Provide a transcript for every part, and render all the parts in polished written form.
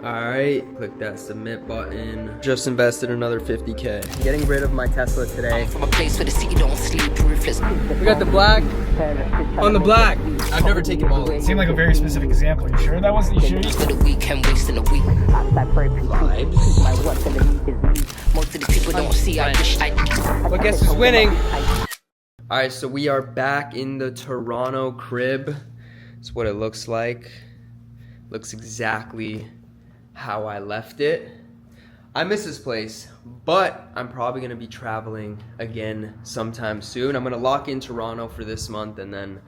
All right, click that submit button. Just invested another 50K. Getting rid of my Tesla today. From a place where the city don't sleep, ruthless. We got the black on the black. I've never taken all. It seemed like a very specific example. You sure that wasn't? You sure? For the weekend, wasting a week. Vibes. Most of the people don't see. I wish I. But guess who's winning? All right, so we are back in the Toronto crib. That's what it looks like. Looks exactly how I left it. I miss this place, but I'm probably gonna be traveling again sometime soon. I'm gonna lock in Toronto for this month, and then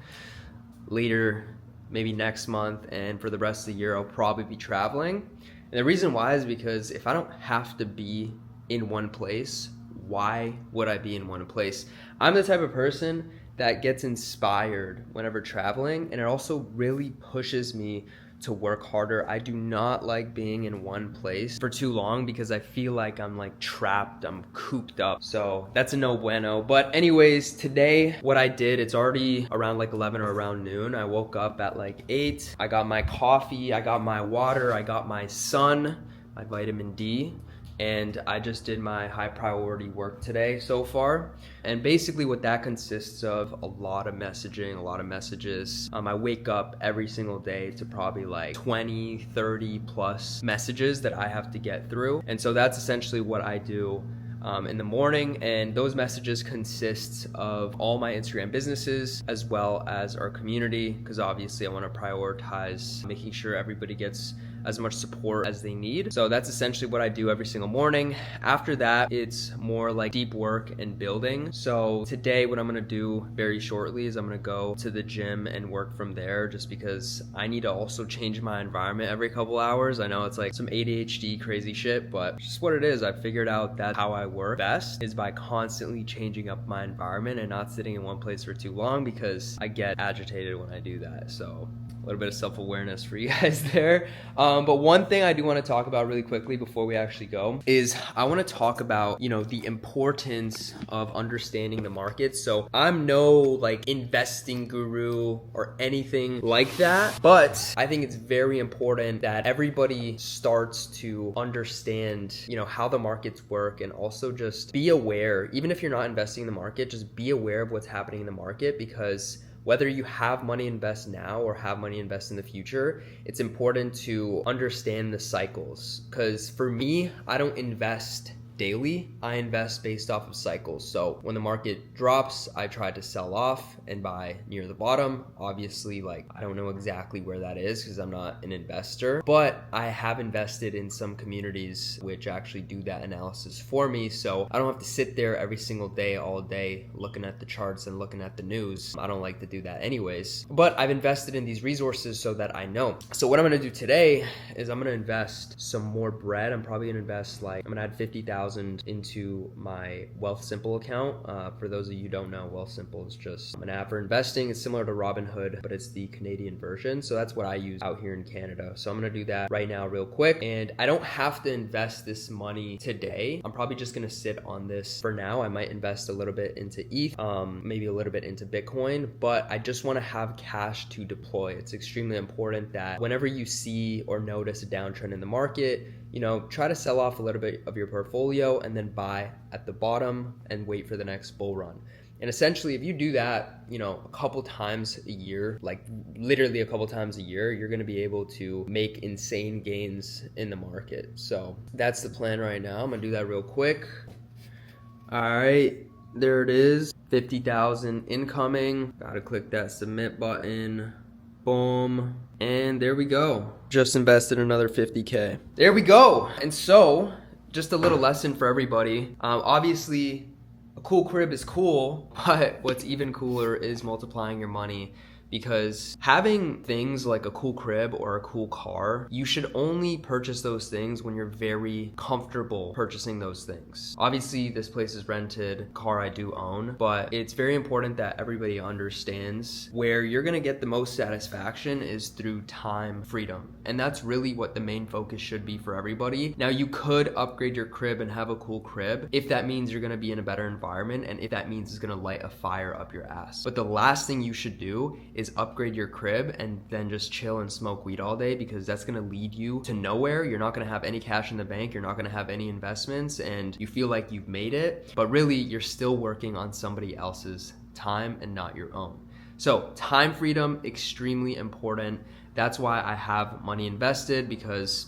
later, maybe next month, and for the rest of the year, I'll probably be traveling. And the reason why is because if I don't have to be in one place, why would I be in one place? I'm the type of person that gets inspired whenever traveling, and it also really pushes me to work harder. I do not like being in one place for too long because I feel like I'm like trapped, I'm cooped up. So that's a no bueno. But anyways, today what I did, it's already around like 11 or around noon. I woke up at like 8. I got my coffee, I got my water, I got my sun, my vitamin D. And I just did my high priority work today so far. And basically what that consists of, a lot of messaging, a lot of messages. I wake up every single day to probably like 20, 30 plus messages that I have to get through. And so that's essentially what I do in the morning, and those messages consist of all my Instagram businesses as well as our community, because obviously I want to prioritize making sure everybody gets as much support as they need. So that's essentially what I do every single morning. After that, it's more like deep work and building. So today what I'm gonna do very shortly is I'm gonna go to the gym and work from there, just because I need to also change my environment every couple hours. I know it's like some ADHD crazy shit, but just what it is. I figured out that how I work best is by constantly changing up my environment and not sitting in one place for too long, because I get agitated when I do that. So a little bit of self-awareness for you guys there. But one thing I do want to talk about really quickly before we actually go is I want to talk about, the importance of understanding the market. So I'm no like investing guru or anything like that, but I think it's very important that everybody starts to understand, how the markets work, and also just be aware, even if you're not investing in the market, just be aware of what's happening in the market, because whether you have money invest now or have money invest in the future, it's important to understand the cycles. Because for me, I don't invest daily, I invest based off of cycles. So when the market drops, I try to sell off and buy near the bottom. Obviously, I don't know exactly where that is because I'm not an investor, but I have invested in some communities which actually do that analysis for me. So I don't have to sit there every single day, all day, looking at the charts and looking at the news. I don't like to do that anyways, but I've invested in these resources so that I know. So what I'm gonna do today is I'm gonna invest some more bread. I'm probably gonna invest I'm gonna add 50,000 into my Wealthsimple account. For those of you who don't know, Wealthsimple is just an app for investing. It's similar to Robinhood, but it's the Canadian version. So that's what I use out here in Canada. So I'm gonna do that right now real quick. And I don't have to invest this money today. I'm probably just gonna sit on this for now. I might invest a little bit into ETH, maybe a little bit into Bitcoin, but I just wanna have cash to deploy. It's extremely important that whenever you see or notice a downtrend in the market, try to sell off a little bit of your portfolio and then buy at the bottom and wait for the next bull run. And essentially, if you do that, a couple times a year, literally a couple times a year, you're going to be able to make insane gains in the market. So that's the plan right now. I'm going to do that real quick. All right, there it is. 50,000 incoming. Got to click that submit button. Boom. And there we go. Just invested another 50K. There we go. And so, just a little lesson for everybody. Obviously, a cool crib is cool, but what's even cooler is multiplying your money. Because having things like a cool crib or a cool car, you should only purchase those things when you're very comfortable purchasing those things. Obviously, this place is rented, car I do own, but it's very important that everybody understands where you're gonna get the most satisfaction is through time freedom. And that's really what the main focus should be for everybody. Now, you could upgrade your crib and have a cool crib if that means you're gonna be in a better environment and if that means it's gonna light a fire up your ass. But the last thing you should do is upgrade your crib and then just chill and smoke weed all day, because that's gonna lead you to nowhere. You're not gonna have any cash in the bank, you're not gonna have any investments, and you feel like you've made it, but really you're still working on somebody else's time and not your own. So time freedom, extremely important. That's why I have money invested, because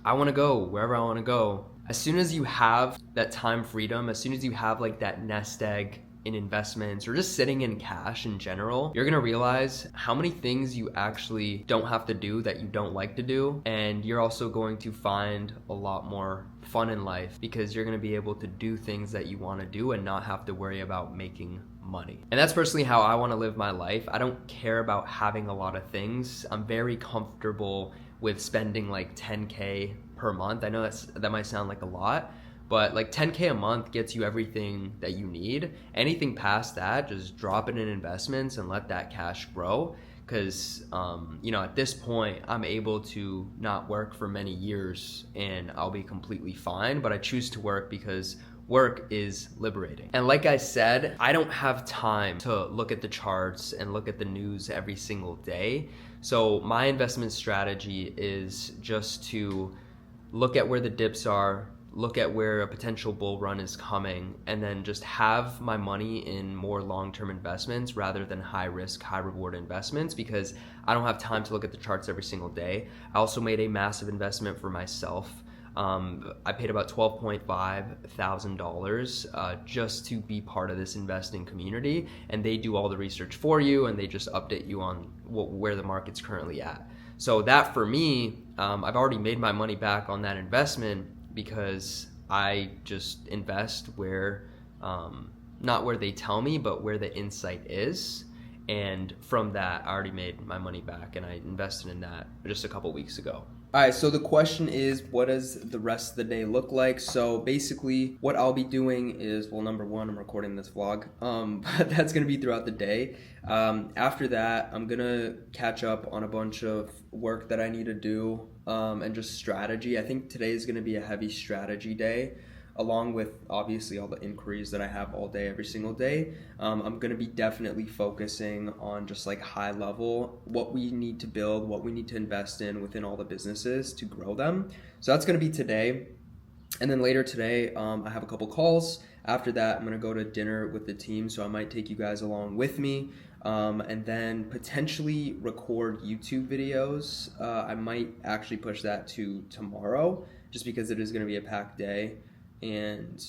I wanna go wherever I wanna go. As soon as you have that time freedom, as soon as you have like that nest egg in investments or just sitting in cash in general, you're gonna realize how many things you actually don't have to do that you don't like to do. And you're also going to find a lot more fun in life, because you're gonna be able to do things that you wanna do and not have to worry about making money. And that's personally how I wanna live my life. I don't care about having a lot of things. I'm very comfortable with spending like 10K per month. I know that might sound like a lot, but like 10K a month gets you everything that you need. Anything past that, just drop it in investments and let that cash grow. Because at this point, I'm able to not work for many years and I'll be completely fine. But I choose to work because work is liberating. And like I said, I don't have time to look at the charts and look at the news every single day. So my investment strategy is just to look at where the dips are, look at where a potential bull run is coming, and then just have my money in more long-term investments rather than high risk, high reward investments, because I don't have time to look at the charts every single day. I also made a massive investment for myself. I paid about $12,500 just to be part of this investing community, and they do all the research for you and they just update you on where the market's currently at. So that for me, I've already made my money back on that investment, because I just invest where, not where they tell me, but where the insight is. And from that, I already made my money back, and I invested in that just a couple weeks ago. All right, so the question is, what does the rest of the day look like? So basically what I'll be doing is, well, number one, I'm recording this vlog, but that's gonna be throughout the day. After that, I'm gonna catch up on a bunch of work that I need to do, and just strategy. I think today is gonna be a heavy strategy day, along with obviously all the inquiries that I have all day, every single day. I'm gonna be definitely focusing on just like high level, what we need to build, what we need to invest in within all the businesses to grow them. So that's gonna be today. And then later today, I have a couple calls. After that, I'm gonna go to dinner with the team, so I might take you guys along with me. And then potentially record YouTube videos. I might actually push that to tomorrow, just because it is gonna be a packed day. And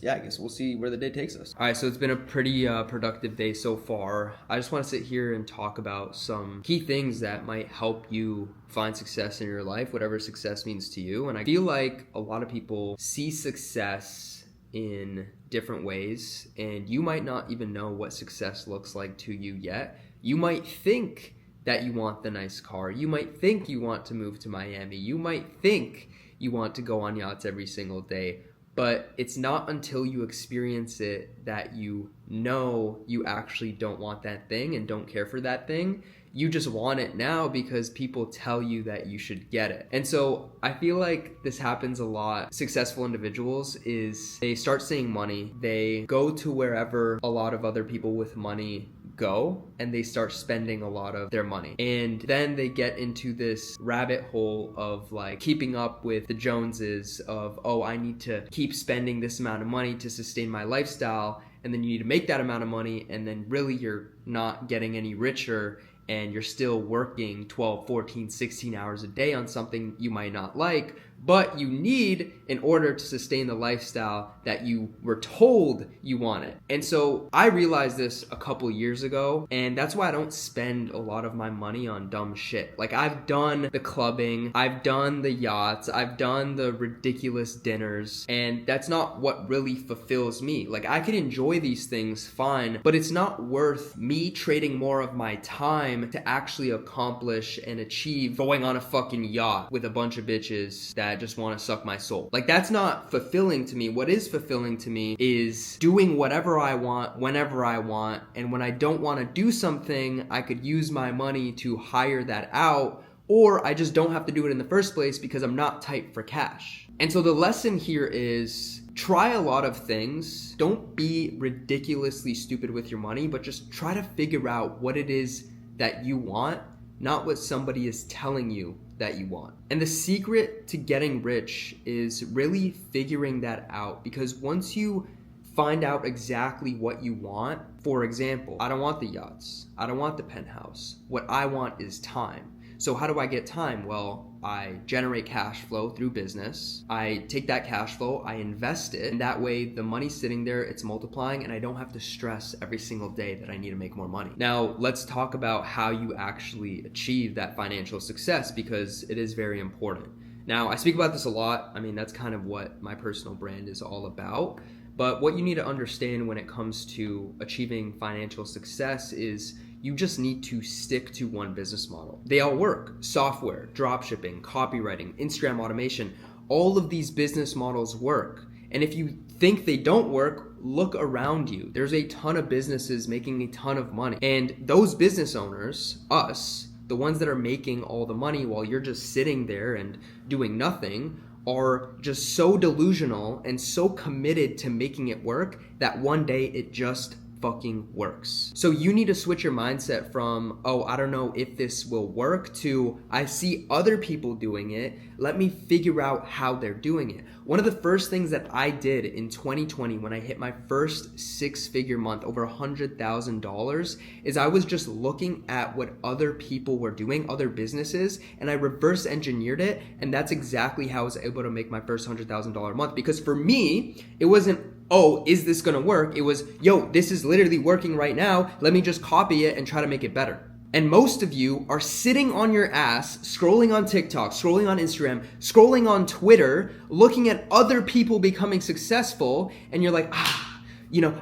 yeah, I guess we'll see where the day takes us. All right, so it's been a pretty productive day so far. I just want to sit here and talk about some key things that might help you find success in your life, whatever success means to you. And I feel like a lot of people see success in different ways, and you might not even know what success looks like to you yet. You might think that you want the nice car. You might think you want to move to Miami. You might think you want to go on yachts every single day, but it's not until you experience it that you know you actually don't want that thing and don't care for that thing. You just want it now because people tell you that you should get it. And so I feel like this happens a lot. Successful individuals is they start seeing money, they go to wherever a lot of other people with money go, and they start spending a lot of their money. And then they get into this rabbit hole of like keeping up with the Joneses of, oh, I need to keep spending this amount of money to sustain my lifestyle. And then you need to make that amount of money, and then really you're not getting any richer, and you're still working 12, 14, 16 hours a day on something you might not like, but you need in order to sustain the lifestyle that you were told you wanted. And so I realized this a couple years ago, and that's why I don't spend a lot of my money on dumb shit. Like, I've done the clubbing, I've done the yachts, I've done the ridiculous dinners, and that's not what really fulfills me. Like, I can enjoy these things fine, but it's not worth me trading more of my time to actually accomplish and achieve going on a fucking yacht with a bunch of bitches that just want to suck my soul. Like, that's not fulfilling to me. What is fulfilling to me is doing whatever I want, whenever I want, and when I don't want to do something, I could use my money to hire that out, or I just don't have to do it in the first place because I'm not tight for cash. And so the lesson here is try a lot of things. Don't be ridiculously stupid with your money, but just try to figure out what it is that you want, not what somebody is telling you that you want. And the secret to getting rich is really figuring that out, because once you find out exactly what you want, for example, I don't want the yachts, I don't want the penthouse. What I want is time. So how do I get time? Well, I generate cash flow through business. I take that cash flow, I invest it, and that way the money's sitting there, it's multiplying, and I don't have to stress every single day that I need to make more money. Now, let's talk about how you actually achieve that financial success, because it is very important. Now, I speak about this a lot. I mean, that's kind of what my personal brand is all about. But what you need to understand when it comes to achieving financial success is you just need to stick to one business model. They all work. Software, dropshipping, copywriting, Instagram automation, all of these business models work. And if you think they don't work, look around you. There's a ton of businesses making a ton of money. And those business owners, us, the ones that are making all the money while you're just sitting there and doing nothing, are just so delusional and so committed to making it work that one day it just fucking works. So you need to switch your mindset from, oh, I don't know if this will work, to I see other people doing it, let me figure out how they're doing it. One of the first things that I did in 2020 when I hit my first six-figure month, over $100,000, is I was just looking at what other people were doing, other businesses, and I reverse engineered it, and that's exactly how I was able to make my first $100,000 month. Because for me, it wasn't, oh, is this gonna work? It was, yo, this is literally working right now. Let me just copy it and try to make it better. And most of you are sitting on your ass, scrolling on TikTok, scrolling on Instagram, scrolling on Twitter, looking at other people becoming successful, and you're like,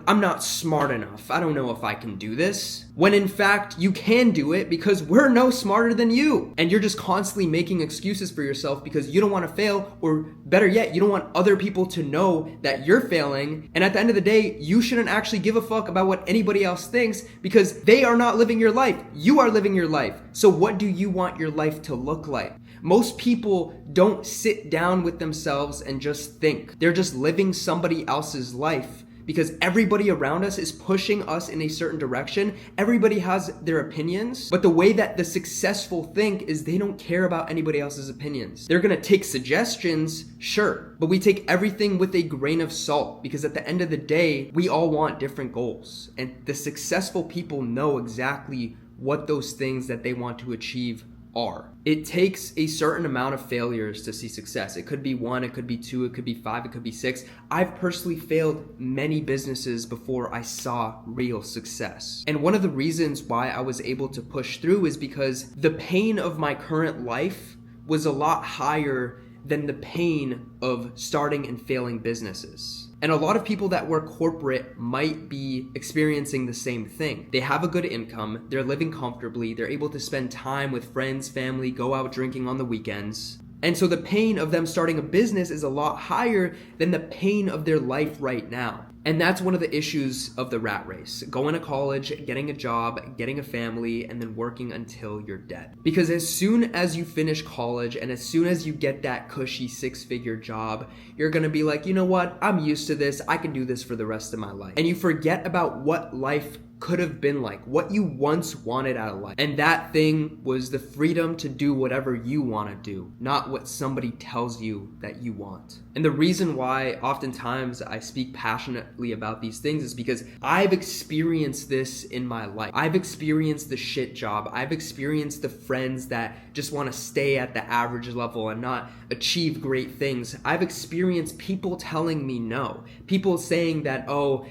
I'm not smart enough. I don't know if I can do this. When in fact, you can do it, because we're no smarter than you. And you're just constantly making excuses for yourself because you don't want to fail, or better yet, you don't want other people to know that you're failing. And at the end of the day, you shouldn't actually give a fuck about what anybody else thinks, because they are not living your life. You are living your life. So what do you want your life to look like? Most people don't sit down with themselves and just think. They're just living somebody else's life, because everybody around us is pushing us in a certain direction. Everybody has their opinions, but the way that the successful think is they don't care about anybody else's opinions. They're gonna take suggestions, sure, but we take everything with a grain of salt, because at the end of the day, we all want different goals. And the successful people know exactly what those things that they want to achieve are. It takes a certain amount of failures to see success. It could be 1, it could be 2, it could be 5, it could be 6. I've personally failed many businesses before I saw real success. And one of the reasons why I was able to push through is because the pain of my current life was a lot higher than the pain of starting and failing businesses. And a lot of people that work corporate might be experiencing the same thing. They have a good income, they're living comfortably, they're able to spend time with friends, family, go out drinking on the weekends. And so the pain of them starting a business is a lot higher than the pain of their life right now. And that's one of the issues of the rat race. Going to college, getting a job, getting a family, and then working until you're dead. Because as soon as you finish college and as soon as you get that cushy 6-figure job, you're gonna be like, you know what? I'm used to this. I can do this for the rest of my life. And you forget about what life could have been like, what you once wanted out of life. And that thing was the freedom to do whatever you want to do, not what somebody tells you that you want. And the reason why oftentimes I speak passionately about these things is because I've experienced this in my life. I've experienced the shit job. I've experienced the friends that just want to stay at the average level and not achieve great things. I've experienced people telling me no. People saying that, oh,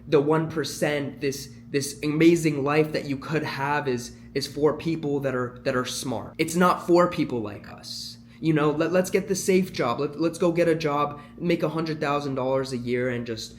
the 1%, this amazing life that you could have is for people that are smart. It's not for people like us. Let's get the safe job. Let's go get a job, make $100,000 a year, and just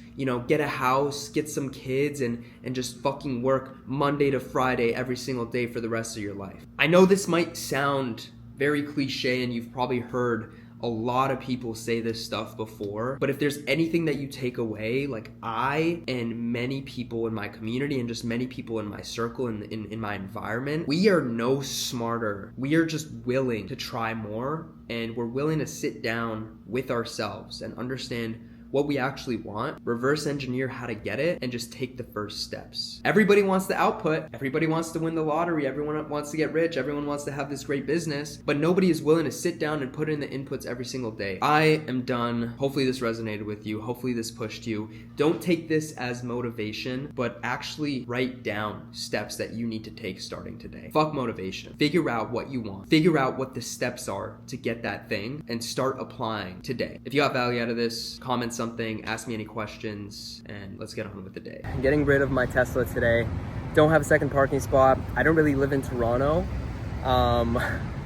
get a house, get some kids, and just fucking work Monday to Friday every single day for the rest of your life. I know this might sound very cliche, and you've probably heard a lot of people say this stuff before, but if there's anything that you take away, like I and many people in my community and just many people in my circle and in my environment, we are no smarter. We are just willing to try more, and we're willing to sit down with ourselves and understand what we actually want, reverse engineer how to get it, and just take the first steps. Everybody wants the output. Everybody wants to win the lottery. Everyone wants to get rich. Everyone wants to have this great business, but nobody is willing to sit down and put in the inputs every single day. I am done. Hopefully this resonated with you. Hopefully this pushed you. Don't take this as motivation, but actually write down steps that you need to take starting today. Fuck motivation. Figure out what you want. Figure out what the steps are to get that thing and start applying today. If you got value out of this, comment something, ask me any questions, and let's get on with the day. I'm getting rid of my Tesla today. Don't have a second parking spot. I don't really live in Toronto.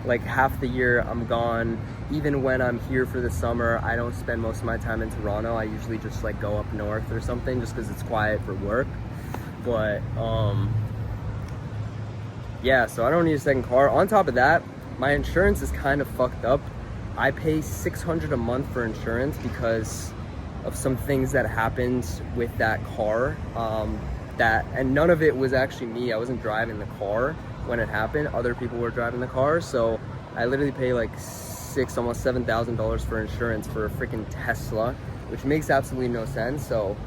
Like half the year I'm gone. Even when I'm here for the summer, I don't spend most of my time in Toronto. I usually just like go up north or something just because it's quiet for work. But yeah, so I don't need a second car. On top of that, my insurance is kind of fucked up. I pay $600 a month for insurance because of some things that happened with that car. And none of it was actually me. I wasn't driving the car when it happened. Other people were driving the car. So I literally pay like almost $7,000 for insurance for a freaking Tesla, which makes absolutely no sense. So,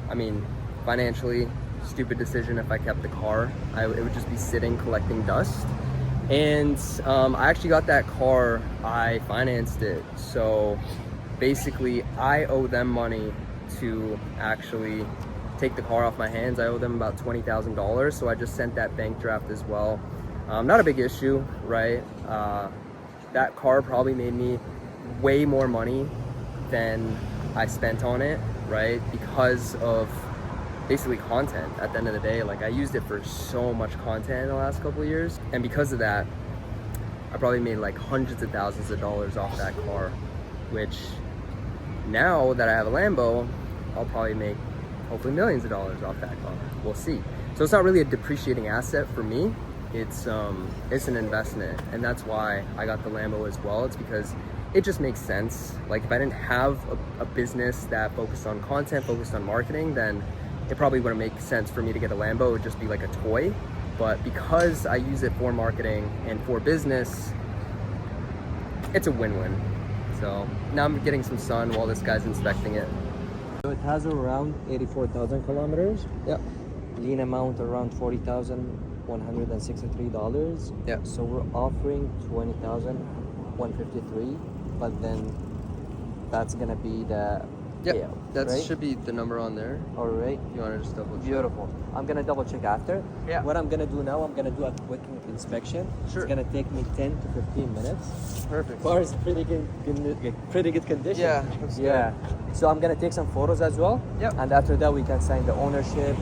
I mean, financially, stupid decision if I kept the car. It would just be sitting collecting dust. And I actually got that car, I financed it. So basically I owe them money to actually take the car off my hands. I owe them about $20,000. So I just sent that bank draft as well. Not a big issue, right? That car probably made me way more money than I spent on it, right? Because of basically content at the end of the day. Like I used it for so much content in the last couple of years. And because of that, I probably made like hundreds of thousands of dollars off that car, which now that I have a Lambo, I'll probably make hopefully millions of dollars off that car. We'll see. So it's not really a depreciating asset for me. It's an investment, and that's why I got the Lambo as well. It's because it just makes sense. Like if I didn't have a business that focused on content, focused on marketing, then it probably wouldn't make sense for me to get a Lambo. It would just be like a toy. But because I use it for marketing and for business, it's a win-win. So now I'm getting some sun while this guy's inspecting it. So it has around 84,000 kilometers. Yep. Lean amount around $40,163. Yep. So we're offering 20,153, but then that's gonna be the payout, That right? should be the number on there. All right. You want to just double check? Beautiful. I'm gonna double check after. Yeah. What I'm gonna do now, I'm gonna do a quick inspection. Sure. It's gonna take me 10 to 15 minutes. Perfect. Car is pretty good condition. Yeah, looks good. Yeah. So I'm gonna take some photos as well. Yep. And after that, we can sign the ownership,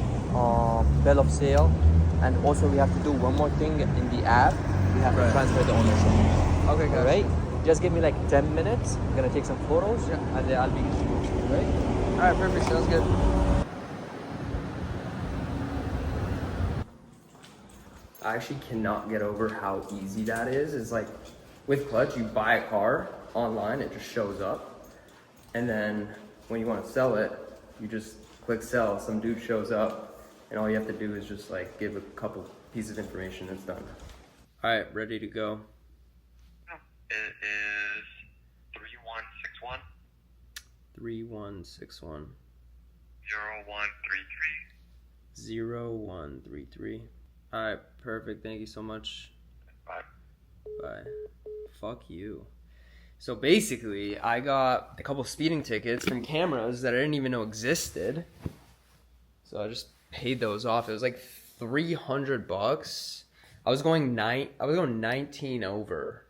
bill of sale, and also we have to do one more thing in the app. We have Right. to transfer the ownership. Okay, All guys. right. Just give me like 10 minutes. I'm gonna take some photos. Yeah. And then I'll be good to go. Right. All right, perfect. Sounds good. I actually cannot get over how easy that is. It's like with Clutch, you buy a car online, it just shows up. And then when you want to sell it, you just click sell. Some dude shows up, and all you have to do is just like give a couple pieces of information and it's done. All right, ready to go. It is 3161 3161 0133. 0133. All right, perfect. Thank you so much. Bye. Bye. Fuck you. So basically, I got a couple speeding tickets from cameras that I didn't even know existed. So I just paid those off. It was like $300. I was going 19 over,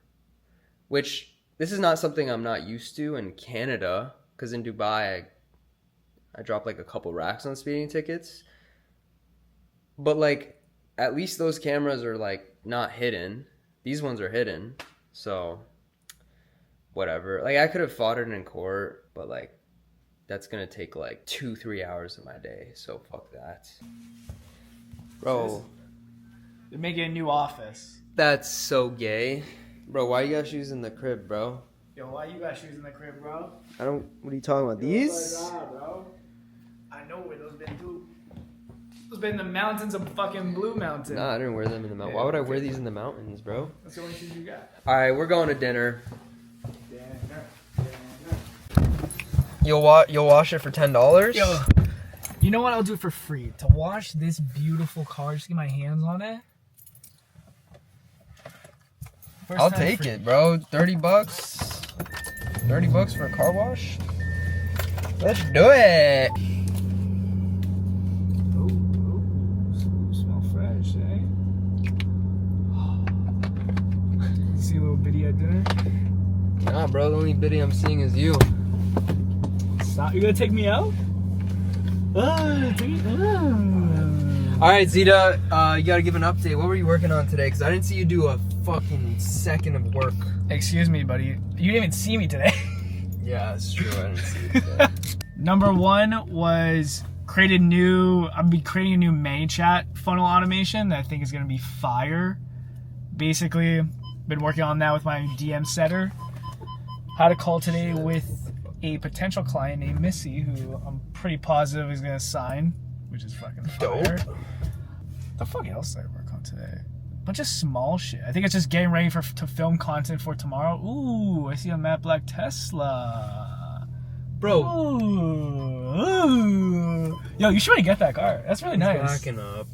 which this is not something I'm not used to in Canada, because in Dubai I dropped like a couple racks on speeding tickets. But like at least those cameras are like not hidden. These ones are hidden. So whatever. Like I could have fought it in court, but like that's gonna take like 2-3 hours of my day. So fuck that. Bro, They're making a new office. that's so gay. Bro, why you got shoes in the crib, bro? Yo, why you got shoes in the crib, bro? I don't. What are you talking about? These? Bro. I know where those been too. Those been in the mountains of fucking Blue Mountain. Nah, I didn't wear them in the mountains. Why would I wear these in the mountains, bro? That's the only shoes you got. All right, we're going to dinner. Dinner. You'll wash it for $10? Yo, you know what I'll do for free? To wash this beautiful car, just get my hands on it. First I'll time take free. it, bro. $30. $30 for a car wash? Let's do it. Smell fresh, eh? See a little biddy at dinner? Nah, bro, the only biddy I'm seeing is you. Stop. You gonna take me out? Alright, Zeta, you gotta give an update. What were you working on today? Because I didn't see you do a fucking second of work. Excuse me, buddy. You didn't even see me today. Yeah, that's true. I didn't see you today. Number one was I'll be creating a new ManyChat funnel automation that I think is gonna be fire. Basically, been working on that with my DM setter. Had a call today with a potential client named Missy, who I'm pretty positive is gonna sign, which is fucking fire. Dope. The fuck else did I work on today? Bunch of small shit. I think it's just getting ready to film content for tomorrow. Ooh, I see a matte black Tesla. Bro. Ooh. Yo, you should really get that car. That's really nice. Backing up.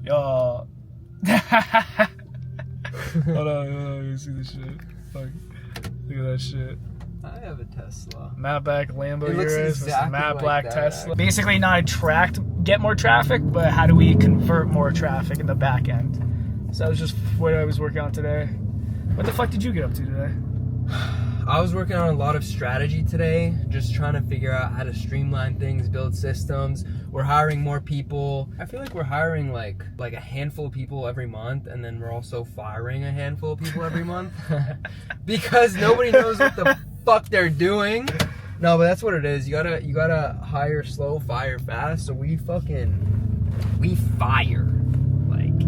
Yo. Hold on, you see this shit. Fuck. Look at that shit. I have a Tesla. Matte black Lambo It looks Urus with exactly some matte like black that, Tesla. actually. Basically not get more traffic, but how do we convert more traffic in the back end? So that was just what I was working on today. What the fuck did you get up to today? I was working on a lot of strategy today, just trying to figure out how to streamline things, build systems. We're hiring more people. I feel like we're hiring like a handful of people every month, and then we're also firing a handful of people every month because nobody knows what the fuck they're doing. No, but that's what it is. You gotta hire slow, fire fast. So we fire. Like,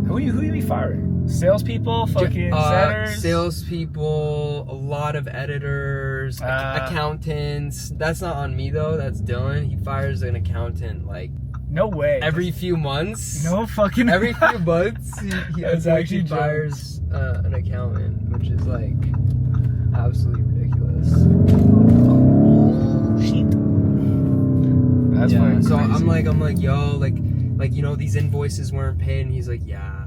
Who you be firing? Salespeople, fucking setters? Salespeople, a lot of editors, accountants. That's not on me though. That's Dylan. He fires an accountant like No way. every few months. No fucking. Every few months, he That's actually fires an accountant, which is like absolutely ridiculous. Shit. That's Yeah. fucking So crazy. I'm like, yo, like you know, these invoices weren't paid, and he's like, yeah.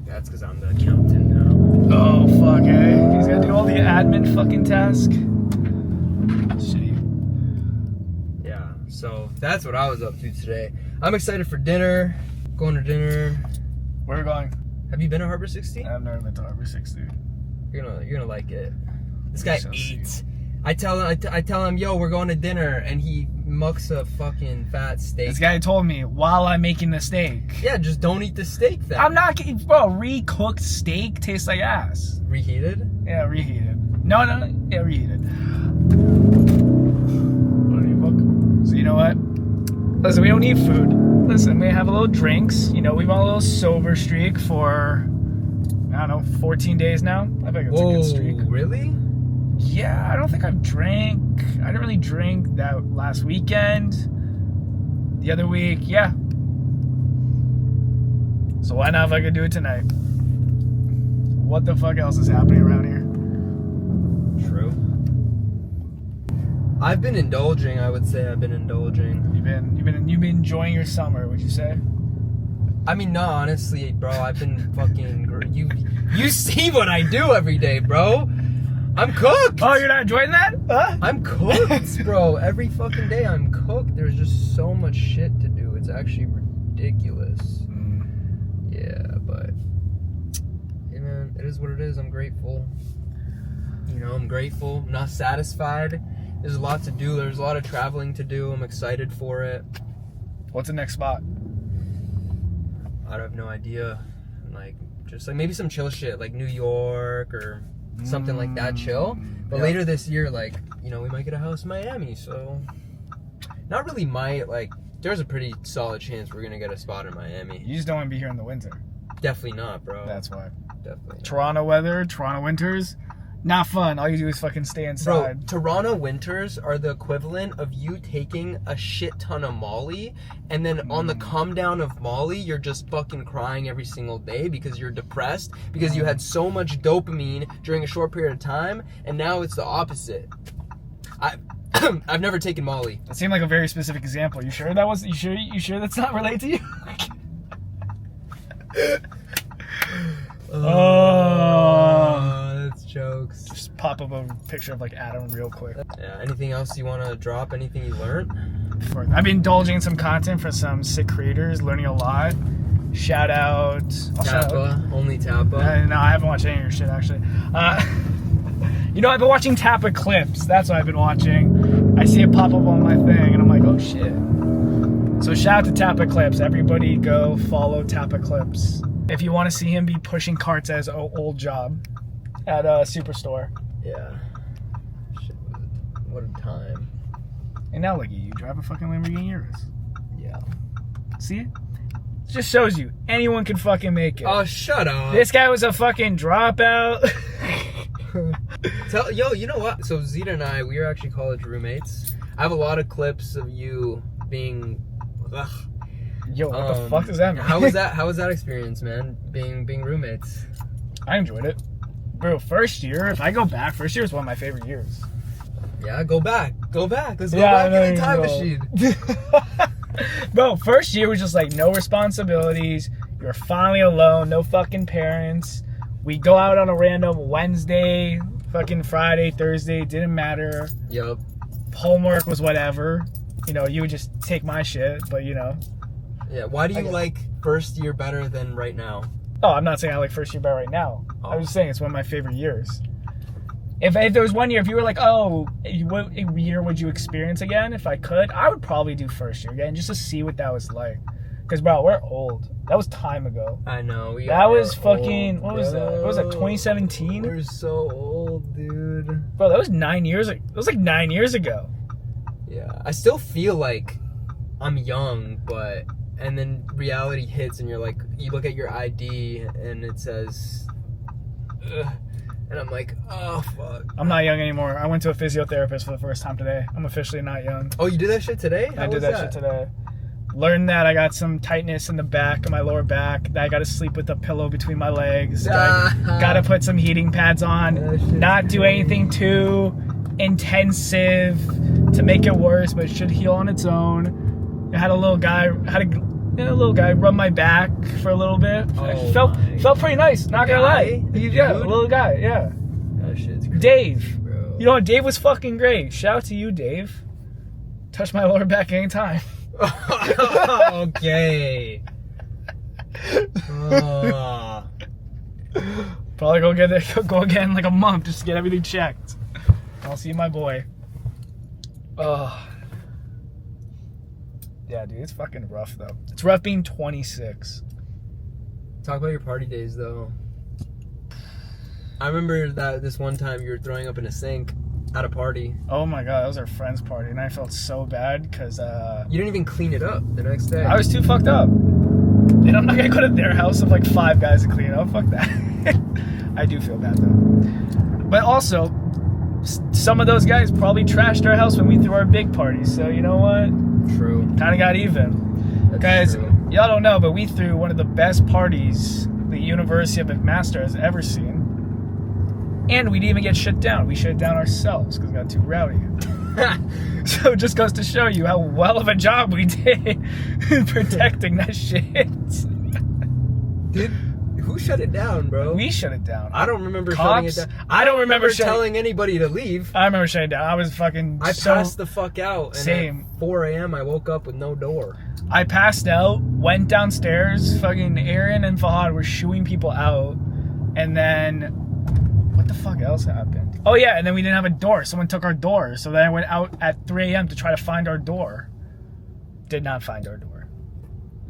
That's because I'm the accountant now. Oh fuck, eh? He's gotta do all the admin fucking task. Shitty. Yeah, so that's what I was up to today. I'm excited for dinner. Going to dinner. Where are we going? Have you been to Harbor 60? I've never been to Harbor 60. You're gonna like it. This guy Shall see. eats. I tell him, yo, we're going to dinner, and he mucks a fucking fat steak. This guy told me while I'm making the steak. Yeah, just don't eat the steak then. I'm not getting, bro, recooked steak tastes like ass. Reheated? Yeah, reheated. No, yeah, reheated. So you know what? Listen, we don't need food. Listen, we have a little drinks. You know, we've on a little sober streak for, I don't know, 14 days now. I think it's a good streak. Really? Yeah, I don't think I've drank. I didn't really drink that last weekend. The other week, yeah. So why not if I could do it tonight? What the fuck else is happening around here? True. I've been indulging, I would say I've been indulging. You've been enjoying your summer, would you say? I mean, no, honestly, bro, I've been fucking... You see what I do every day, bro. I'm cooked. Oh, you're not enjoying that? Huh? I'm cooked, bro. Every fucking day I'm cooked. There's just so much shit to do. It's actually ridiculous. Yeah, but... Hey, man, it is what it is. I'm grateful. You know, I'm grateful. I'm not satisfied. There's a lot to do. There's a lot of traveling to do. I'm excited for it. What's the next spot? I have no idea. Like, just like maybe some chill shit, like New York or something like that chill. But yeah. later this year, like, you know, we might get a house in Miami, so not really might, like, there's a pretty solid chance we're gonna get a spot in Miami. You just don't want to be here in the winter. Definitely not, bro. That's why. Definitely not. Toronto weather, Toronto winters, not fun. All you do is fucking stay Bro, inside. Toronto winters are the equivalent of you taking a shit ton of Molly, and then on the come down of Molly, you're just fucking crying every single day because you're depressed, because you had so much dopamine during a short period of time, and now it's the opposite. I've never taken Molly. That seemed like a very specific example. You sure that was? You sure that's not related to you? That's jokes. Just pop up a picture of like Adam real quick. Yeah. Anything else you want to drop? Anything you learned? I've been indulging in some content for some sick creators, learning a lot. Shout out. Tappa. Only Tappa. No, I haven't watched any of your shit actually. You know, I've been watching Tappa clips. That's what I've been watching. I see it pop up on my thing, and I'm like, oh shit. So shout out to Tappa clips. Everybody go follow Tappa clips. If you want to see him be pushing carts at his old job at a superstore. Yeah. Shit, what a time. And now look at you, drive a fucking Lamborghini Urus. Yeah. See? It just shows you, anyone can fucking make it. Oh, shut up. This guy was a fucking dropout. Yo, you know what? So Zita and I, we were actually college roommates. I have a lot of clips of you being... Ugh. Yo, what the fuck does that mean? How was that experience, man? Being roommates. I enjoyed it. Bro, first year, if I go back, first year was one of my favorite years. Yeah, go back. Let's go back in the time machine. Bro, first year was just like no responsibilities. You're finally alone, no fucking parents. We go out on a random Wednesday, fucking Friday, Thursday, didn't matter. Yup. Homework was whatever. You know, you would just take my shit, but you know. Yeah, why do you like first year better than right now? Oh, I'm not saying I like first year better right now. I was just saying it's one of my favorite years. If there was one year, if you were like, oh, what year would you experience again? If I could, I would probably do first year again just to see what that was like. Because, bro, we're old. That was time ago. I know. That was fucking, old, what was that? What was that, 2017? We're so old, dude. Bro, that was 9 years ago. It was like 9 years ago. Yeah. I still feel like I'm young, but... And then reality hits and you're like, you look at your ID and it says... Ugh. And I'm like, oh, fuck. I'm not young anymore. I went to a physiotherapist for the first time today. I'm officially not young. Oh, you did that shit today? I did that shit today. Learned that I got some tightness in the back of my lower back. That I got to sleep with a pillow between my legs. Got to put some heating pads on. Not do anything too intensive to make it worse, but it should heal on its own. I had a little guy rub my back for a little bit. Oh, felt pretty nice. Not gonna lie. Yeah, a little guy. Yeah. That shit's crazy, Dave. bro. You know what? Dave was fucking great. Shout out to you, Dave. Touch my lower back anytime. Okay. Probably go again in like a month just to get everything checked. I'll see my boy. Yeah, dude, it's fucking rough though. It's rough being 26. Talk about your party days though. I remember that this one time you were throwing up in a sink at a party. Oh my god, that was our friend's party, and I felt so bad because you didn't even clean it up the next day. I was too fucked up. And I'm not gonna go to their house of like 5 guys to clean it up. Fuck that. I do feel bad though. But also, some of those guys probably trashed our house when we threw our big parties. So you know what? True. Kind of got even. Guys, y'all don't know, but we threw one of the best parties the University of McMaster has ever seen. And we didn't even get shut down. We shut down ourselves because we got too rowdy. So it just goes to show you how well of a job we did in protecting that shit. Dude, who shut it down, bro? We shut it down. I don't remember Cops? shutting it down. I don't remember telling anybody to leave. I remember shutting it down. I was fucking I passed the fuck out. And same. At 4 a.m. I woke up with no door. I passed out, went downstairs, fucking Aaron and Fahad were shooing people out, and then what the fuck else happened? Oh yeah, and then we didn't have a door. Someone took our door, so then I went out at 3 a.m. to try to find our door. Did not find our door.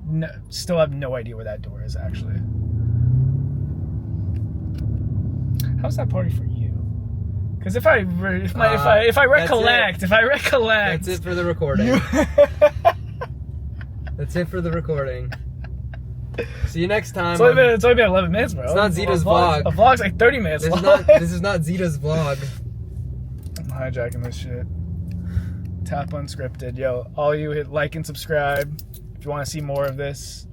No, still have no idea where that door is actually. How's that party for you? Because if I recollect, That's it for the recording. That's it for the recording. See you next time. It's only been 11 minutes, bro. It's not Zita's vlog. A vlog's like 30 minutes long. This is not Zita's vlog. I'm hijacking this shit. Tap unscripted. Yo, all you hit like and subscribe if you want to see more of this.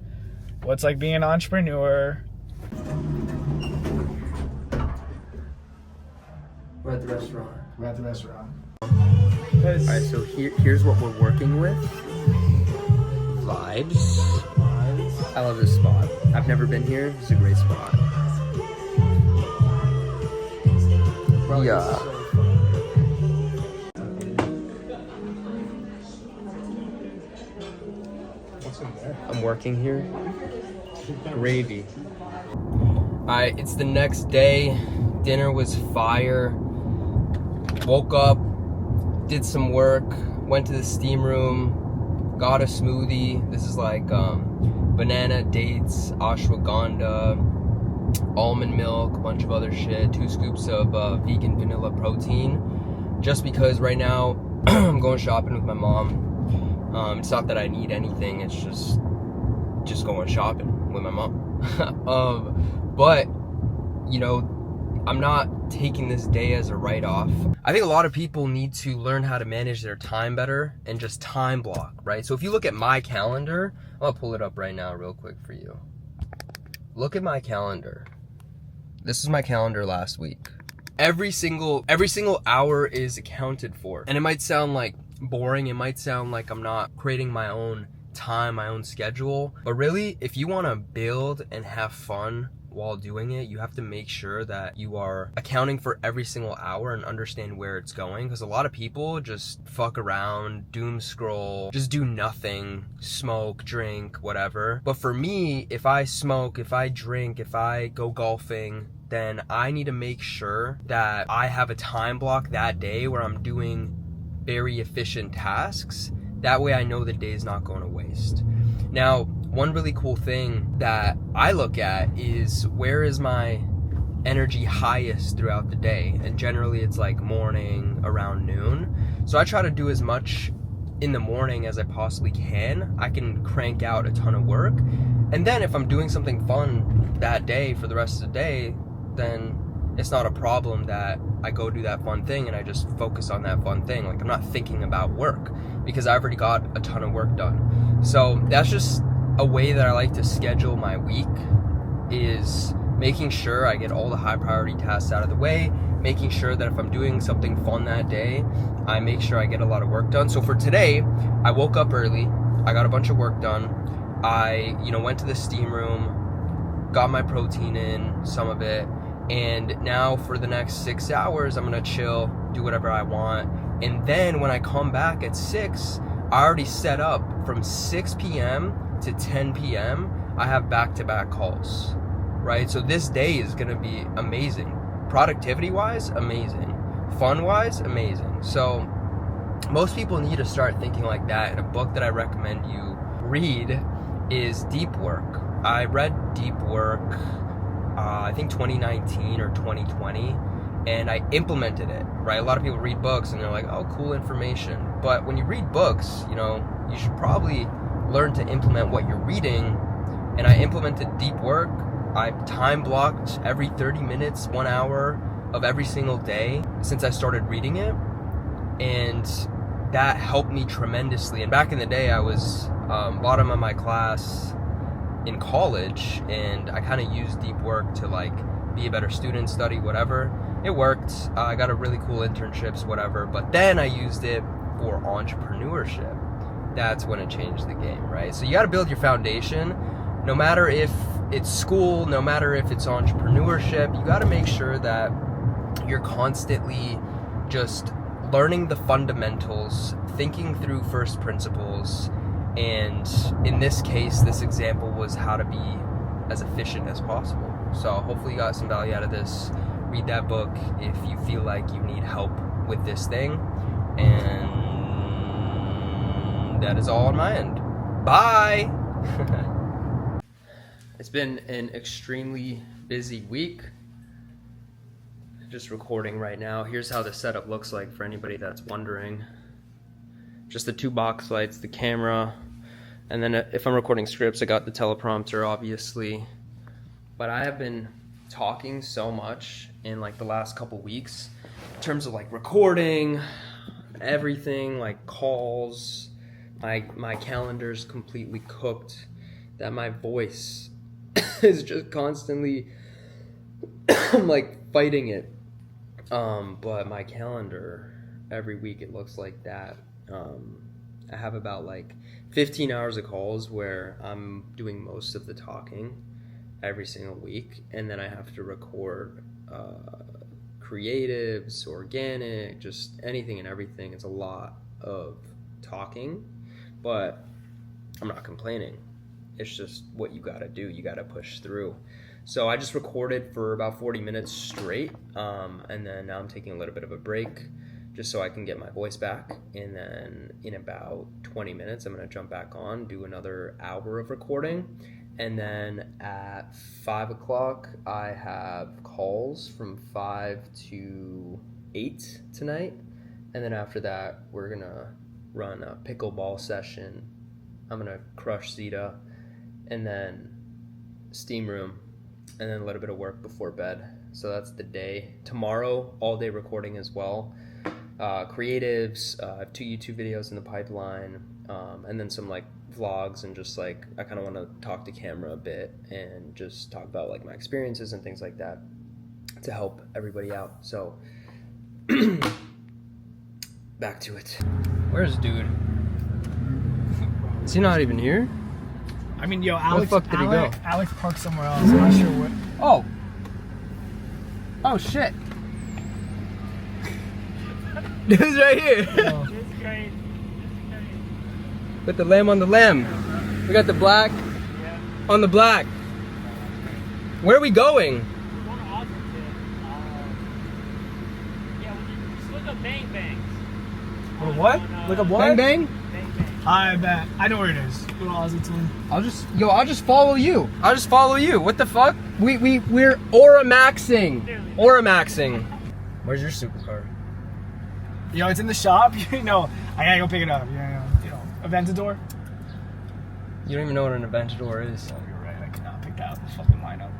What's like being an entrepreneur. We're at the restaurant. Alright, so here's what we're working with. Vibes. I love this spot. I've never been here. This is a great spot. Bro, Yeah. this is so I'm working here. Gravy. Alright, it's the next day. Dinner was fire. Woke up, did some work, went to the steam room, got a smoothie. This is like banana, dates, ashwagandha, almond milk, a bunch of other shit, 2 scoops of vegan vanilla protein. Just because right now I'm going shopping with my mom. It's not that I need anything, it's just going shopping with my mom. But, you know, I'm not taking this day as a write-off. I think a lot of people need to learn how to manage their time better and just time block, right? So if you look at my calendar, I'm gonna pull it up right now real quick for you. Look at my calendar. This is my calendar last week. Every single hour is accounted for. And it might sound like boring, it might sound like I'm not creating my own time, my own schedule, but really, if you wanna build and have fun while doing it, you have to make sure that you are accounting for every single hour and understand where it's going, because a lot of people just fuck around, doom scroll, just do nothing, smoke, drink, whatever. But for me, if I smoke, if I drink, if I go golfing, then I need to make sure that I have a time block that day where I'm doing very efficient tasks. That way I know the day is not going to waste. Now, one really cool thing that I look at is where is my energy highest throughout the day, and generally it's like morning, around noon. So I try to do as much in the morning as I possibly can. I can crank out a ton of work, and then if I'm doing something fun that day for the rest of the day, then it's not a problem that I go do that fun thing and I just focus on that fun thing. Like, I'm not thinking about work because I already got a ton of work done. So that's just a way that I like to schedule my week, is making sure I get all the high priority tasks out of the way, making sure that if I'm doing something fun that day, I make sure I get a lot of work done. So for today, I woke up early, I got a bunch of work done. I, went to the steam room, got my protein in, some of it, and now for the next 6 hours, I'm gonna chill, do whatever I want. And then when I come back at 6, I already set up from 6 p.m. to 10 p.m. I have back-to-back calls, right? So this day is gonna be amazing. Productivity-wise, amazing. Fun-wise, amazing. So most people need to start thinking like that, and a book that I recommend you read is Deep Work. I read Deep Work, I think 2019 or 2020, and I implemented it, right? A lot of people read books and they're like, oh, cool information. But when you read books, you should probably learn to implement what you're reading. And I implemented Deep Work. I time blocked every 30 minutes, 1 hour of every single day since I started reading it. And that helped me tremendously. And back in the day, I was bottom of my class in college, and I kind of used Deep Work to be a better student, study, whatever. It worked. I got a really cool internships, whatever. But then I used it for entrepreneurship. That's when it changed the game, right? So you got to build your foundation. No matter if it's school, no matter if it's entrepreneurship, you got to make sure that you're constantly just learning the fundamentals, thinking through first principles. And in this case, this example was how to be as efficient as possible. So hopefully you got some value out of this. Read that book if you feel like you need help with this thing. And that is all on my end. Bye! It's been an extremely busy week. Just recording right now. Here's how the setup looks like for anybody that's wondering. Just the 2 box lights, the camera, and then if I'm recording scripts, I got the teleprompter, obviously. But I have been talking so much in the last couple weeks in terms of recording, everything, calls. My calendar's completely cooked, that my voice is just constantly I'm fighting it. But my calendar every week it looks like that. I have about like 15 hours of calls where I'm doing most of the talking every single week, and then I have to record creatives, organic, just anything and everything. It's a lot of talking, but I'm not complaining. It's just what you gotta do. You gotta push through. So I just recorded for about 40 minutes straight, and then now I'm taking a little bit of a break just so I can get my voice back. And then in about 20 minutes, I'm gonna jump back on, do another hour of recording. And then at 5 o'clock, I have calls from 5 to 8 tonight. And then after that, we're gonna run a pickleball session. I'm gonna crush Zeta, and then steam room, and then a little bit of work before bed. So that's the day. Tomorrow, all day recording as well. Creatives, 2 YouTube videos in the pipeline, and then some like vlogs, and just like I kind of want to talk to camera a bit and just talk about like my experiences and things like that to help everybody out. So back to it. Where's dude? Is he not even here? I mean, yo, Where Alex, the fuck did he go? Alex parked somewhere else. I'm not sure what. Oh shit. Dude's right here. Oh. With the lamb on the lamb. We got the black on the black. Where are we going? We're going to Austin. Yeah, just look up Bang Bangs. What? Look up what? Bang bang? I bet. I know where it is. Go to Ossington. I'll just follow you. I'll just follow you. What the fuck? We're aura maxing. Aura maxing. Where's your supercar? Yo, it's in the shop. You know, I gotta go pick it up. You know, Aventador. You don't even know what an Aventador is. Oh, you're right. I could not pick that fucking lineup.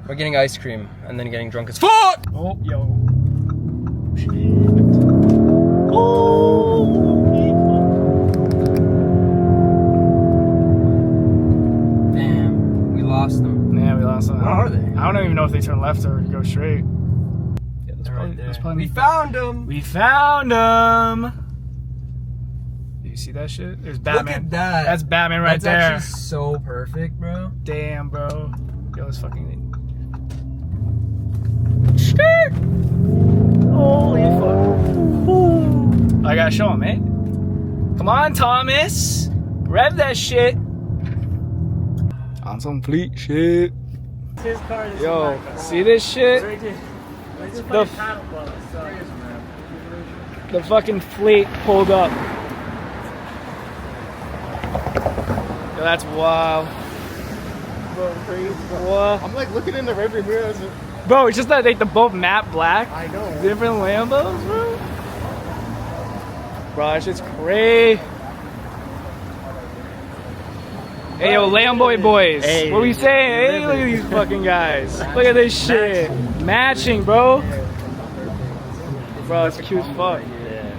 We're getting ice cream and then getting drunk as fuck. Oh, yo. Shit. Oh. Damn, we lost them. Yeah, we lost them. Where are they? I don't even know if they turn left or go straight. Yeah, They're right there. We found them. We found them. Do you see that shit? There's Batman. Look at that. That's Batman right That's there. actually so perfect, bro. Damn, bro. Yo, it's fucking. Holy fuck. Ooh. I gotta show him, eh? Come on, Thomas. Rev that shit. On some fleet shit. His car is Yo, see this shit? The fucking fleet pulled up. Yo, that's wild. Bro, crazy. What? I'm like looking in the rearview mirror. As Bro, it's just that like the both matte black. I know. Different Lambos, bro. Bro, that shit's crazy. Hey, yo, Lamboy boys. Hey, what we saying? Hey, look at these fucking guys. Look at this shit. Matching, bro. Bro, it's cute as fuck. Yeah.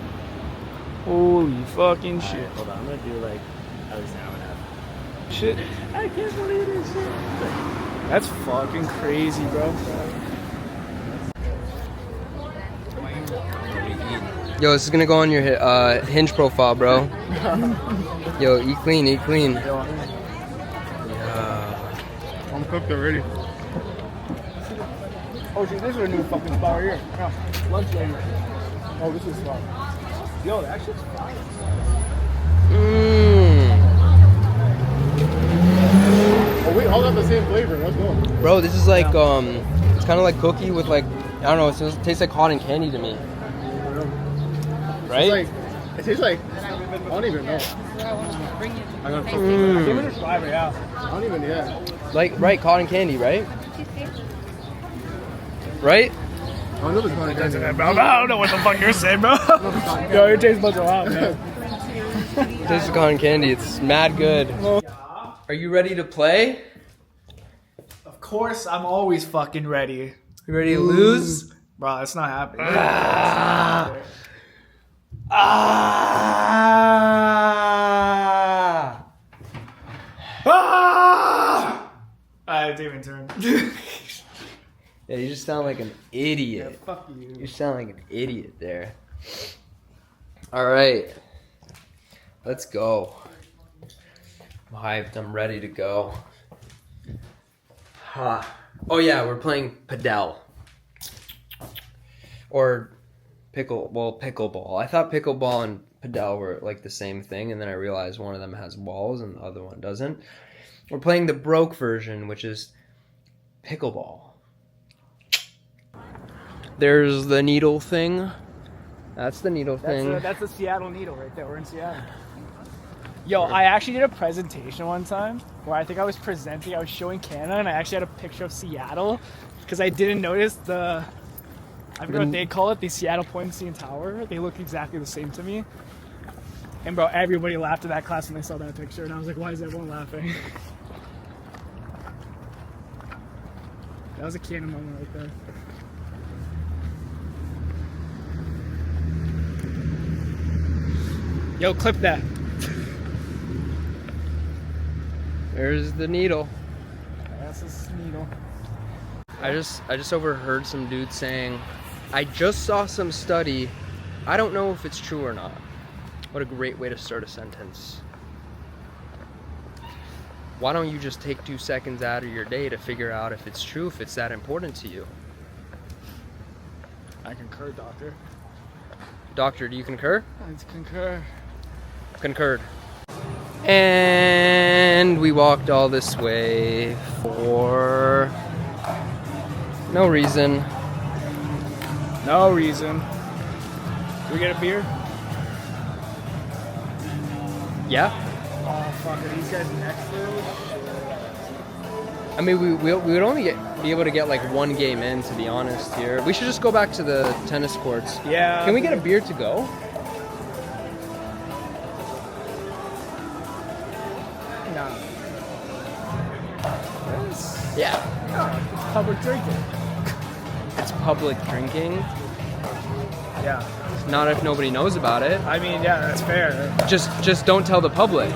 Holy fucking shit. Hold on, I'm gonna do like at least an hour and a half. Shit. I can't believe this shit. That's fucking crazy, bro. Yo, this is gonna go on your Hinge profile, bro. Yo, eat clean, eat clean. Yeah. I'm cooked already. Oh shit, this is a new fucking spot right here. Yeah. Lunch lady. Oh, this is fun. Yo, that shit's fire. Oh, we all have the same flavor. Let's go. Bro, this is like it's kind of like cookie with like I don't know. It tastes like cotton candy to me. Right? It tastes like I don't even know. I gotta cook Give it a try, but yeah. I don't even Like right, cotton candy, right? Right? I don't know if it's cotton candy. I don't know what the fuck you're saying, bro. Yo, your taste buds are out, man. It tastes like cotton candy. It's mad good. Are you ready to play? Of course, I'm always fucking ready. You ready to lose? Bro, it's not happening. Alright, it's even turn. Yeah, you just sound like an idiot. Yeah, fuck you. You sound like an idiot there. All right, let's go. I'm hyped. I'm ready to go. Oh yeah, we're playing padel. Or pickleball. I thought pickleball and padel were like the same thing, and then I realized one of them has balls and the other one doesn't. We're playing the broke version, which is pickleball. There's the needle thing. That's the needle thing. That's a Seattle needle right there. We're in Seattle. Yo, I actually did a presentation one time where I think I was showing Canada, and I actually had a picture of Seattle because I didn't notice I forget what they call it, the Seattle Point and CN Tower. They look exactly the same to me. And bro, everybody laughed in that class when they saw that picture, and I was like, why is everyone laughing? That was a canon moment right there. Yo, clip that. There's the needle. That's a needle. I just overheard some dude saying, I just saw some study. I don't know if it's true or not. What a great way to start a sentence. Why don't you just take 2 seconds out of your day to figure out if it's true, if it's that important to you? I concur, doctor. Doctor, do you concur? I concur. Concurred. And we walked all this way for no reason. No reason. Do we get a beer? Yeah. Oh fuck, are these guys next to? I mean, we would only be able to get like one game in, to be honest here. We should just go back to the tennis courts. Yeah. Can we get a beer to go? No. Yeah. It's public drinking. It's public drinking. Yeah. Not if nobody knows about it. I mean, yeah, that's fair. Just don't tell the public.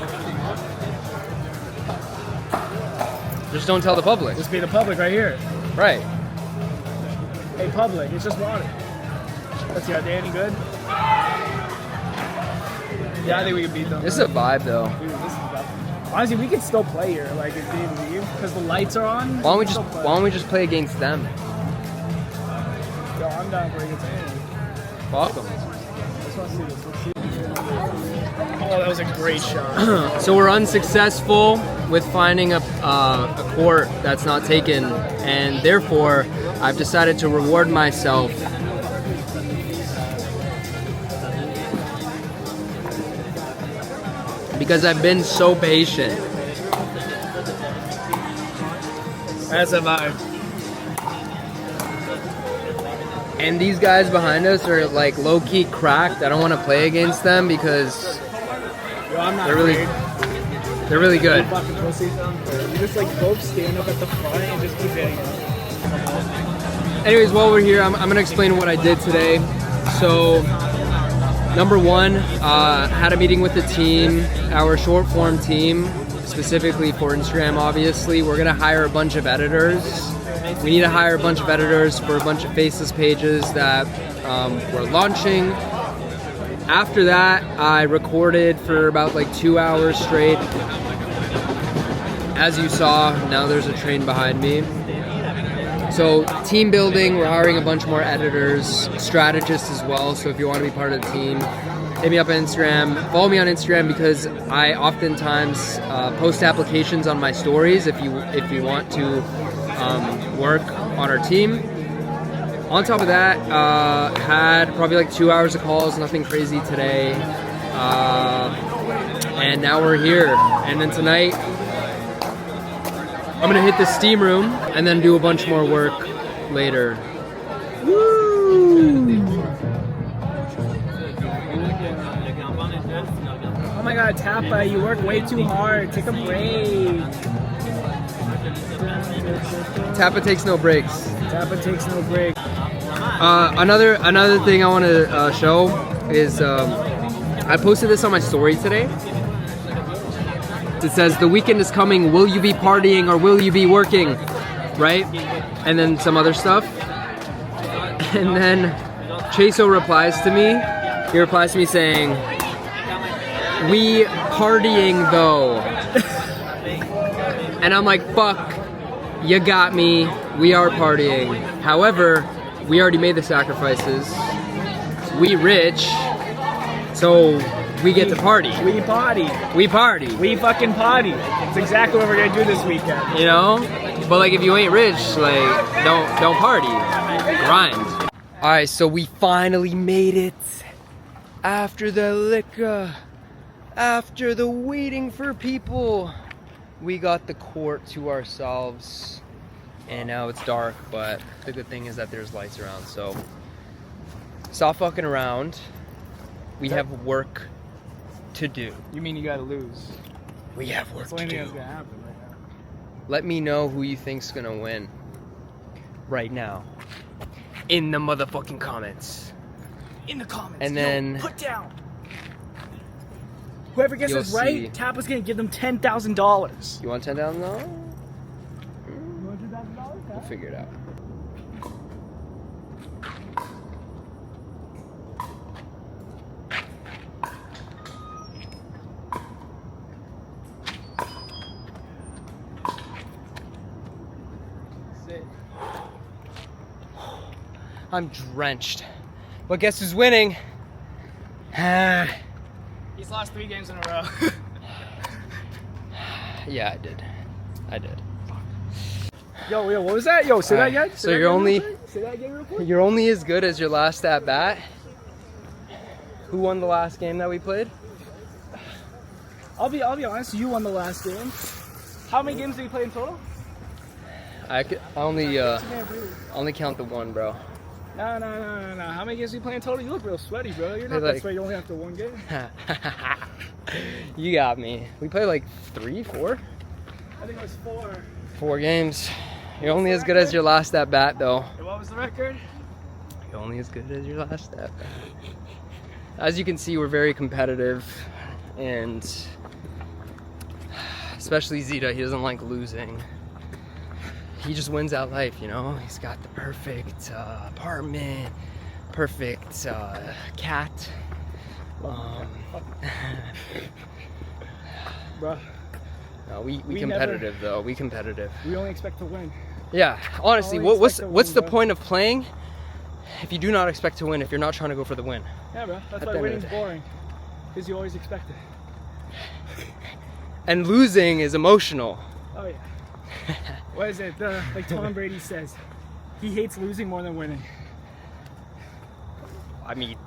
Just don't tell the public. Just be the public right here. Right. Hey, public, it's just water. Let's see, are they any good? Yeah, I think we can beat them. This is a vibe, though. Dude, this is honestly, we could still play here, like if they leave, because the lights are on. Why don't we just play against them? Yo, I'm down for against anyone. Fuck them. I just want to see this. Let's see. Oh, that was a great shot. So we're unsuccessful with finding a court that's not taken, and therefore I've decided to reward myself because I've been so patient. As am I. And these guys behind us are like low-key cracked. I don't want to play against them because Yo, I'm not they're really good. You fucking pussy. You just like both stand up at the front and just keep hitting it. Anyways, while we're here, I'm gonna explain what I did today. So, number one, had a meeting with the team, our short form team, specifically for Instagram, obviously. We're gonna hire a bunch of editors. We need to hire a bunch of editors for a bunch of faceless pages that we're launching. After that, I recorded for about like 2 hours straight. As you saw, now there's a train behind me. So team building, we're hiring a bunch more editors, strategists as well. So if you want to be part of the team, hit me up on Instagram. Follow me on Instagram because I oftentimes post applications on my stories if you want to work on our team. On top of that, had probably like 2 hours of calls, nothing crazy today. And now we're here. And then tonight, I'm gonna hit the steam room and then do a bunch more work later. Woo! Oh my god, Tappa, you work way too hard. Take a break. Tappa takes no breaks. Tappa takes no break. Another thing I want to show is I posted this on my story today. It says, "The weekend is coming. Will you be partying or will you be working?" right? And then some other stuff. And then Chaso replies to me. He replies to me saying, "We partying though." And I'm like, fuck, you got me. We are partying. However, we already made the sacrifices. We rich, so we get to party. We party. We party. We fucking party. It's exactly what we're gonna do this weekend. You know? But like if you ain't rich, like don't party. Grind. Alright, so we finally made it. After the liquor. After the waiting for people. We got the court to ourselves. And now it's dark, but the good thing is that there's lights around, so stop fucking around. We have work to do. You mean you gotta lose? We have work That's the to only thing that's do. gonna happen right now. Let me know who you think's gonna win right now in the motherfucking comments. In the comments. And then put down. Whoever gets You'll this right, see. Tapa's gonna give them $10,000. you want $10,000? You want $10,000? We'll figure it out. I'm drenched. But guess who's winning? He's lost 3 games in a row. Yeah, I did. Yo, what was that? Yo, say that again. So you're only Say that again real quick. you're only as good as your last at bat. Who won the last game that we played? I'll be honest. You won the last game. How many games did you play in total? I only count the one, bro. No. How many games did you play in total? You look real sweaty, bro. You're not Like- that sweaty. You only have to 1 game. You got me. We played like 3, 4? I think it was 4. 4 games. You're only as good as your last at bat, though. And what was the record? You're only as good as your last at bat. As you can see, we're very competitive, and especially Zeta, he doesn't like losing. He just wins at life, you know? He's got the perfect apartment, perfect cat. Bro, No, we We competitive though. We competitive. we only expect to win. Yeah, honestly, Always what's expect to what's win, the bro. point of playing if you do not expect to win? If you're not trying to go for the win, Yeah, bro. That's At why the end of winning's the day. boring. Because you always expect it. and losing is emotional. Oh, yeah. What is it? Like Tom Brady says, he hates losing more than winning. I mean,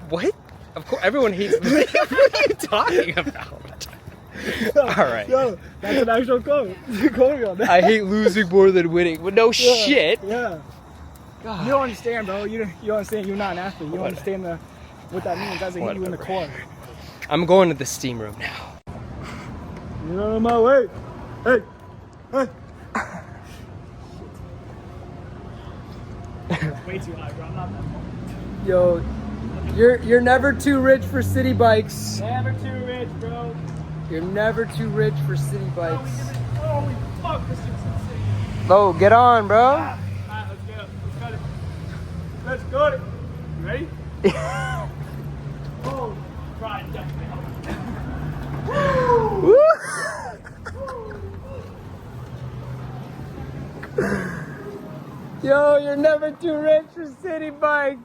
what? Of course, everyone hates losing. What are you talking about? All right. Yo, that's an actual quote. Quote me on that. I hate losing more than winning. But no shit. Yeah. God. You don't understand, bro. You don't understand. You're not an athlete. You don't understand what that means. That's a hit you in the core. I'm going to the steam room now. You're out of my way. Hey. Hey. That's way too high, bro. I'm not that far. Yo, you're never too rich for city bikes. Never too rich, bro. You're never too rich for city bikes. Holy fuck, this is insane. Oh, get on, bro. Alright, let's get up. Let's cut it. Let's cut it. You ready? Oh, right, definitely. Yo, you're never too rich for city bikes.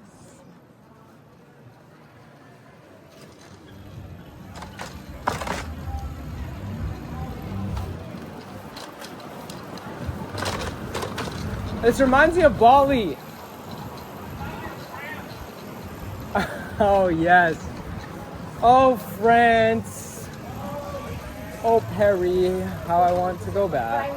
This reminds me of Bali. Oh, yes. Oh, France. Oh, Paris. How I want to go back.